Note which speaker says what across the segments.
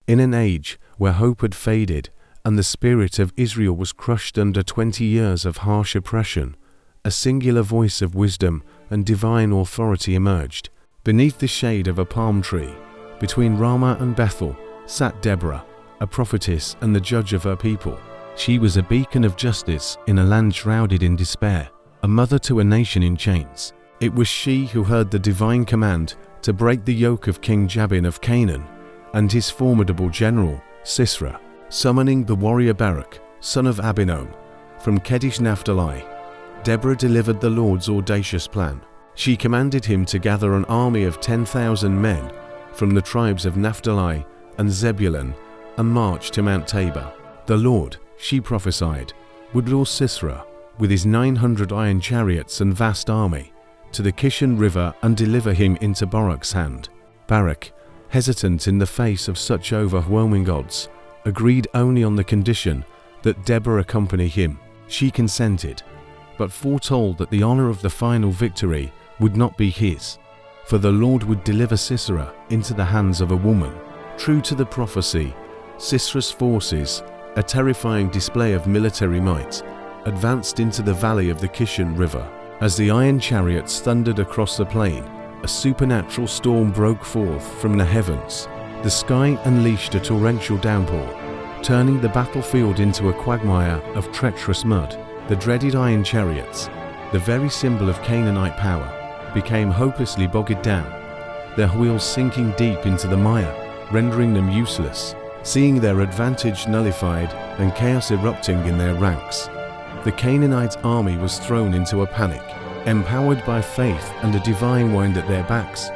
Speaker 1: In an age where hope had faded and the spirit of Israel was crushed under 20 years of harsh oppression, a singular voice of wisdom and divine authority emerged. Beneath the shade of a palm tree, between Ramah and Bethel, sat Deborah, a prophetess and the judge of her people. She was a beacon of justice in a land shrouded in despair, a mother to a nation in chains. It was she who heard the divine command to break the yoke of King Jabin of Canaan and his formidable general, Sisera, summoning the warrior Barak, son of Abinoam, from Kedesh Naphtali. Deborah delivered the Lord's audacious plan. She commanded him to gather an army of 10,000 men from the tribes of Naphtali and Zebulun and march to Mount Tabor. The Lord, she prophesied, would lure Sisera with his 900 iron chariots and vast army to the Kishon River and deliver him into Barak's hand. Barak, hesitant in the face of such overwhelming odds, agreed only on the condition that Deborah accompany him. She consented, but foretold that the honor of the final victory would not be his, for the Lord would deliver Sisera into the hands of a woman. True to the prophecy, Sisera's forces, a terrifying display of military might, advanced into the valley of the Kishon River. As the iron chariots thundered across the plain, a supernatural storm broke forth from the heavens. The sky unleashed a torrential downpour, turning the battlefield into a quagmire of treacherous mud. The dreaded iron chariots, the very symbol of Canaanite power, became hopelessly bogged down, their wheels sinking deep into the mire, rendering them useless. Seeing their advantage nullified and chaos erupting in their ranks, the Canaanite army was thrown into a panic. Empowered by faith and a divine wind at their backs,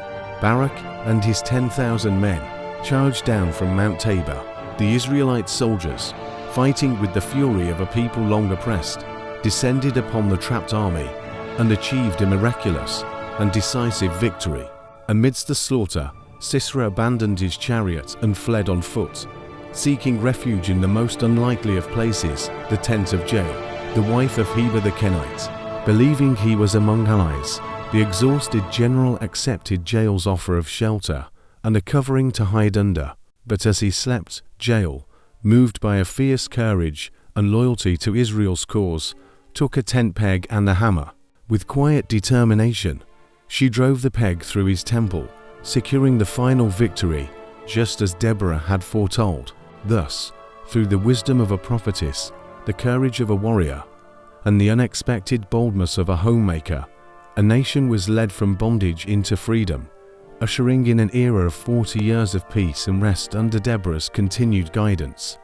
Speaker 1: Barak and his 10,000 men charged down from Mount Tabor. The Israelite soldiers, fighting with the fury of a people long oppressed, descended upon the trapped army and achieved a miraculous and decisive victory. Amidst the slaughter, Sisera abandoned his chariot and fled on foot, seeking refuge in the most unlikely of places, the tent of Jael, the wife of Heber the Kenite. Believing he was among allies, the exhausted general accepted Jael's offer of shelter and a covering to hide under. But as he slept, Jael, moved by a fierce courage and loyalty to Israel's cause, took a tent peg and a hammer. With quiet determination, she drove the peg through his temple, securing the final victory, just as Deborah had foretold. Thus, through the wisdom of a prophetess, the courage of a warrior, and the unexpected boldness of a homemaker, a nation was led from bondage into freedom, ushering in an era of 40 years of peace and rest under Deborah's continued guidance.